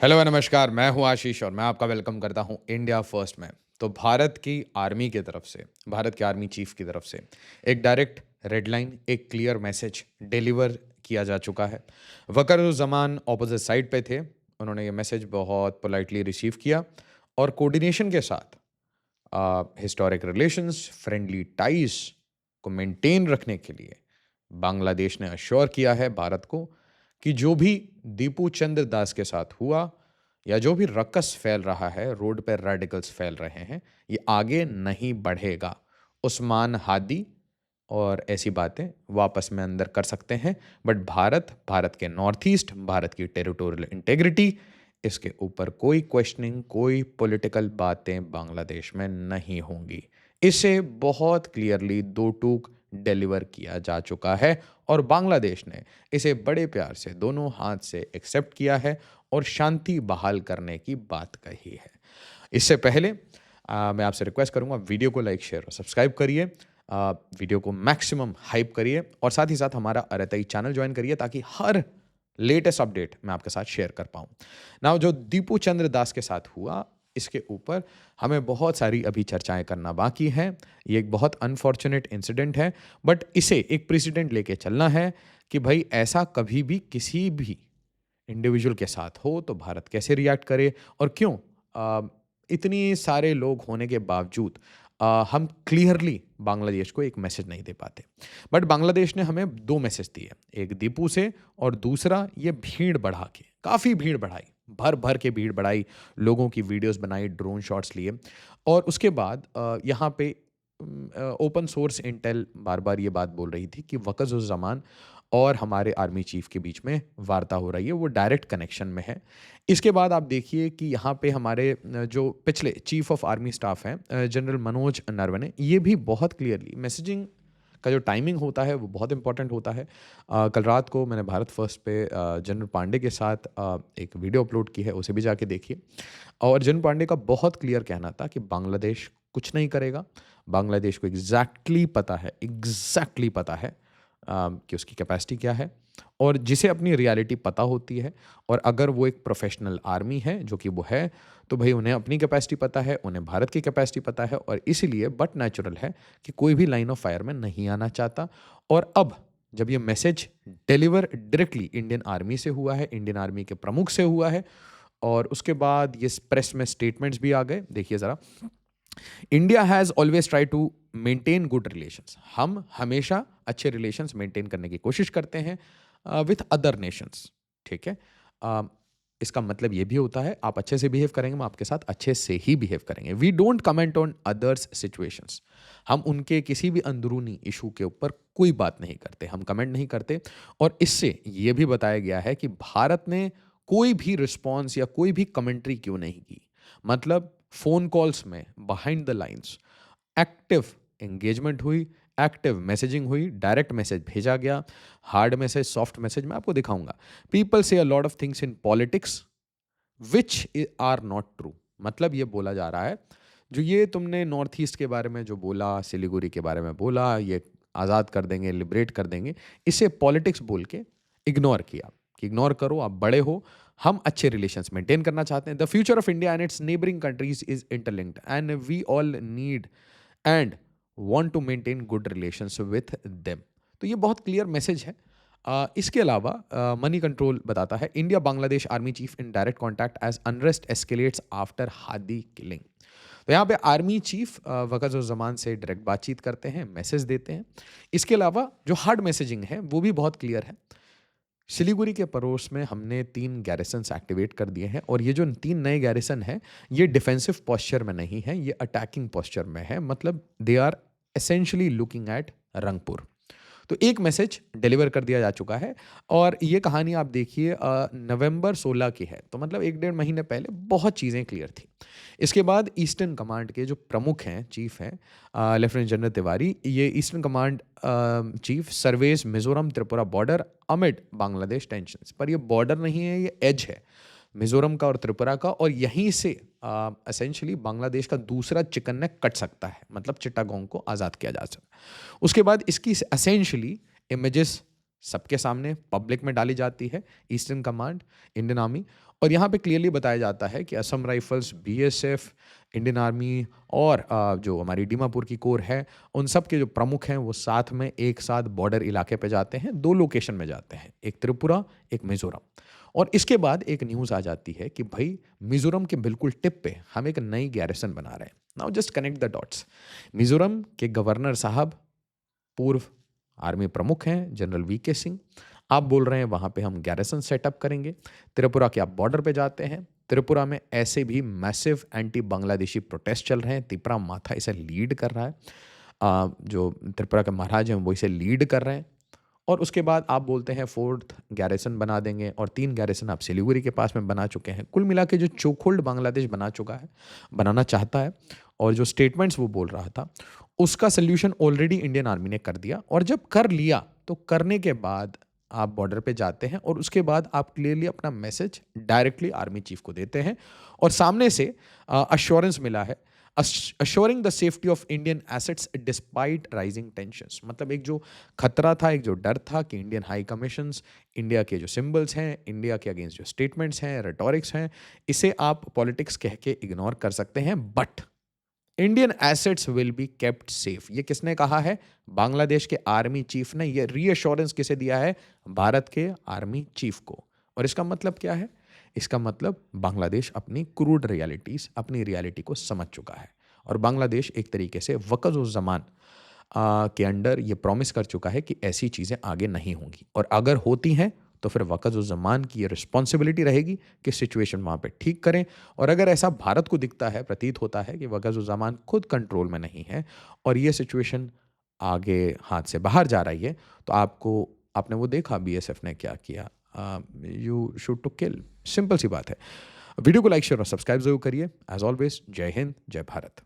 Hello नमस्कार, मैं हूं आशीष और मैं आपका वेलकम करता हूं इंडिया फर्स्ट में। तो भारत की आर्मी की तरफ से, भारत के आर्मी चीफ की तरफ से एक डायरेक्ट रेड लाइन, एक क्लियर मैसेज डिलीवर किया जा चुका है। वक़ार-उज़-ज़मान अपोज़िट साइड पे थे, उन्होंने ये मैसेज बहुत पोलाइटली रिसीव किया और कोऑर्डिनेशन के साथ हिस्टोरिक रिलेशंस, फ्रेंडली टाइज़ को मेंटेन रखने के लिए बांग्लादेश ने अश्योर किया है भारत को कि जो भी दीपू चंद्र दास के साथ हुआ या जो भी रक्कस फैल रहा है, रोड पे रेडिकल्स फैल रहे हैं, ये आगे नहीं बढ़ेगा। उस्मान हादी और ऐसी बातें वापस में अंदर कर सकते हैं, बट भारत के नॉर्थ ईस्ट, भारत की टेरिटोरियल इंटेग्रिटी, इसके ऊपर कोई क्वेश्चनिंग, कोई पॉलिटिकल बातें बांग्लादेश में नहीं होंगी। इसे बहुत क्लियरली दो टूक डिलीवर किया जा चुका है और बांग्लादेश ने इसे बड़े प्यार से दोनों हाथ से एक्सेप्ट किया है और शांति बहाल करने की बात कही है। इससे पहले मैं आपसे रिक्वेस्ट करूंगा, वीडियो को लाइक, शेयर और सब्सक्राइब करिए। वीडियो को मैक्सिमम हाइप करिए और साथ ही साथ हमारा अरतई चैनल ज्वाइन करिए ताकि हर लेटेस्ट अपडेट मैं आपके साथ शेयर कर पाऊँ। नाउ जो दीपू चंद्र दास के साथ हुआ, इसके ऊपर हमें बहुत सारी अभी चर्चाएं करना बाकी हैं। ये एक बहुत अनफॉर्चुनेट इंसिडेंट है, बट इसे एक प्रेसिडेंट लेके चलना है कि भाई ऐसा कभी भी किसी भी इंडिविजुअल के साथ हो तो भारत कैसे रिएक्ट करे और क्यों अ, इतनी सारे लोग होने के बावजूद हम क्लियरली बांग्लादेश को एक मैसेज नहीं दे पाते। बट बांग्लादेश ने हमें दो मैसेज दिए, एक दीपू से और दूसरा ये भीड़ बढ़ा के, काफ़ी भीड़ बढ़ाई, भर भर के भीड़ बढ़ाई, लोगों की वीडियोस बनाई, ड्रोन शॉट्स लिए और उसके बाद यहाँ पे ओपन सोर्स इंटेल बार बार ये बात बोल रही थी कि वक़्त उस ज़मान और हमारे आर्मी चीफ के बीच में वार्ता हो रही है, वो डायरेक्ट कनेक्शन में है। इसके बाद आप देखिए कि यहाँ पे हमारे जो पिछले चीफ ऑफ आर्मी स्टाफ हैं जनरल मनोज नरवणे, ये भी बहुत क्लियरली मैसेजिंग का जो टाइमिंग होता है वो बहुत इंपॉर्टेंट होता है। कल रात को मैंने भारत फर्स्ट पे जनरल पांडे के साथ एक वीडियो अपलोड की है, उसे भी जाके देखिए। और जनरल पांडे का बहुत क्लियर कहना था कि बांग्लादेश कुछ नहीं करेगा। बांग्लादेश को एग्जैक्टली पता है कि उसकी कैपेसिटी क्या है और जिसे अपनी रियलिटी पता होती है और अगर वो एक प्रोफेशनल आर्मी है, जो कि वो है, तो भाई उन्हें अपनी कैपेसिटी पता है, उन्हें भारत की कैपेसिटी पता है और इसीलिए बट नेचुरल है कि कोई भी लाइन ऑफ फायर में नहीं आना चाहता। और अब जब ये message deliver directly Indian army से हुआ है, इंडियन आर्मी के प्रमुख से हुआ है और उसके बाद ये प्रेस में स्टेटमेंट्स भी आ गए। देखिए ज़रा, India has always try to maintain good relations. हम हमेशा अच्छे रिलेशंस मेंटेन करने की कोशिश करते हैं विथ अदर नेशंस। ठीक है। अ, इसका मतलब ये भी होता है आप अच्छे से बिहेव करेंगे, हम आपके साथ अच्छे से ही बिहेव करेंगे। We don't comment on others situations. हम उनके किसी भी अंदरूनी इशू के ऊपर कोई बात नहीं करते, हम कमेंट नहीं करते। और इससे ये भी बताया गया है कि भारत ने कोई भी रिस्पॉन्स या कोई भी कमेंट्री क्यों नहीं की। मतलब फ़ोन कॉल्स में behind the lines active engagement हुई, एक्टिव मैसेजिंग हुई, डायरेक्ट मैसेज भेजा गया, हार्ड मैसेज, सॉफ्ट मैसेज मैं आपको दिखाऊंगा। People say a lot of things in politics which are not true. मतलब ये बोला जा रहा है, जो ये तुमने नॉर्थ ईस्ट के बारे में जो बोला, सिलीगुड़ी के बारे में बोला, ये आज़ाद कर देंगे, लिबरेट कर देंगे, इसे पॉलिटिक्स बोल के इग्नोर किया कि इग्नोर करो, आप बड़े हो, हम अच्छे रिलेशंस मेंटेन करना चाहते हैं। The future of India and its neighbouring countries is interlinked and we all need and want to maintain good relations with them. तो ये बहुत क्लियर मैसेज है। इसके अलावा मनी कंट्रोल बताता है, India Bangladesh army chief in direct contact as unrest escalates after Hadi killing. तो यहाँ पे आर्मी चीफ वक़्त-उज़-ज़मान से डायरेक्ट बातचीत करते हैं, मैसेज देते हैं। इसके अलावा जो हार्ड मैसेजिंग है वो भी बहुत क्लियर है। सिलीगुड़ी के पड़ोस में हमने 3 गैरिसन्स एक्टिवेट कर दिए हैं और ये जो 3 नए गैरिसन हैं, ये डिफेंसिव पोस्चर में नहीं है, ये अटैकिंग पोस्चर में है। मतलब they are essentially looking at Rangpur. तो एक मैसेज डिलीवर कर दिया जा चुका है और ये कहानी आप देखिए नवंबर 16 की है, तो मतलब 1 डेढ़ महीने पहले बहुत चीज़ें क्लियर थी। इसके बाद ईस्टर्न कमांड के जो प्रमुख हैं, चीफ हैं लेफ्टिनेंट जनरल तिवारी, ये eastern command chief surveys Mizoram Tripura border amid Bangladesh tensions. पर ये बॉर्डर नहीं है, ये एज है मिज़ोरम का और त्रिपुरा का और यहीं से एसेंशियली बांग्लादेश का दूसरा चिकन नेक कट सकता है, मतलब चिट्टागोंग को आज़ाद किया जा सकता है। उसके बाद इसकी एसेंशियली इमेजेस सबके सामने पब्लिक में डाली जाती है, ईस्टर्न कमांड, इंडियन आर्मी। और यहाँ पे क्लियरली बताया जाता है कि Assam rifles, BSF, Indian army और जो हमारी दीमापुर की कोर है, उन सब के जो प्रमुख हैं वो साथ में एक साथ बॉर्डर इलाके पे जाते हैं, 2 लोकेशन में जाते हैं, एक त्रिपुरा, एक मिज़ोरम। और इसके बाद एक न्यूज़ आ जाती है कि भाई मिज़ोरम के बिल्कुल टिप पे हम एक नई गैरिसन बना रहे हैं। Now just connect the dots. Mizoram के गवर्नर साहब पूर्व आर्मी प्रमुख हैं जनरल वीके सिंह। आप बोल रहे हैं वहाँ पे हम गैरिसन सेटअप करेंगे। त्रिपुरा के आप बॉर्डर पे जाते हैं। त्रिपुरा में ऐसे भी मैसिव एंटी बांग्लादेशी प्रोटेस्ट चल रहे हैं। तिपरा माथा इसे लीड कर रहा है। जो त्रिपुरा के महाराज हैं वो इसे लीड कर रहे हैं। और उसके बाद आप बोलते हैं 4th गैरिसन बना देंगे और 3 गैरिसन आप सिलीगुड़ी के पास में बना चुके हैं। कुल मिला के जो चोकहोल्ड बांग्लादेश बना चुका है, बनाना चाहता है, और जो स्टेटमेंट्स वो बोल रहा था, उसका सल्यूशन ऑलरेडी इंडियन आर्मी ने कर दिया। और जब कर लिया तो करने के बाद आप बॉर्डर पे जाते हैं और उसके बाद आप क्लियरली अपना मैसेज डायरेक्टली आर्मी चीफ को देते हैं और सामने से अश्योरेंस मिला है, assuring the safety of Indian assets despite rising tensions। मतलब एक जो खतरा था, एक जो डर था कि इंडियन हाई कमीशंस, इंडिया के जो सिंबल्स हैं, इंडिया के अगेंस्ट जो स्टेटमेंट्स हैं, रेटोरिक्स हैं, इसे आप पॉलिटिक्स कह के इग्नोर कर सकते हैं, but Indian assets will be kept safe. ये किसने कहा है? बांग्लादेश के आर्मी चीफ ने। ये रीअश्योरेंस किसे दिया है? भारत के आर्मी चीफ को। और इसका मतलब क्या है? इसका मतलब बांग्लादेश अपनी क्रूड रियलिटीज, अपनी रियलिटी को समझ चुका है और बांग्लादेश एक तरीके से वक़्त उस ज़मान के अंडर ये प्रॉमिस कर चुका है कि ऐसी चीज़ें आगे नहीं होंगी, और अगर होती हैं तो फिर वक़्त उस ज़मान की ये रिस्पॉन्सिबिलिटी रहेगी कि सिचुएशन वहाँ पे ठीक करें। और अगर ऐसा भारत को दिखता है, प्रतीत होता है कि वक़्त उस ज़मान खुद कंट्रोल में नहीं है और ये सिचुएशन आगे हाथ से बाहर जा रही है, तो आपने वो देखा बीएसएफ ने क्या किया। You should to kill, simple सी बात है। वीडियो को लाइक, शेयर और सब्सक्राइब जरूर करिए। एज ऑलवेज, जय हिंद, जय भारत।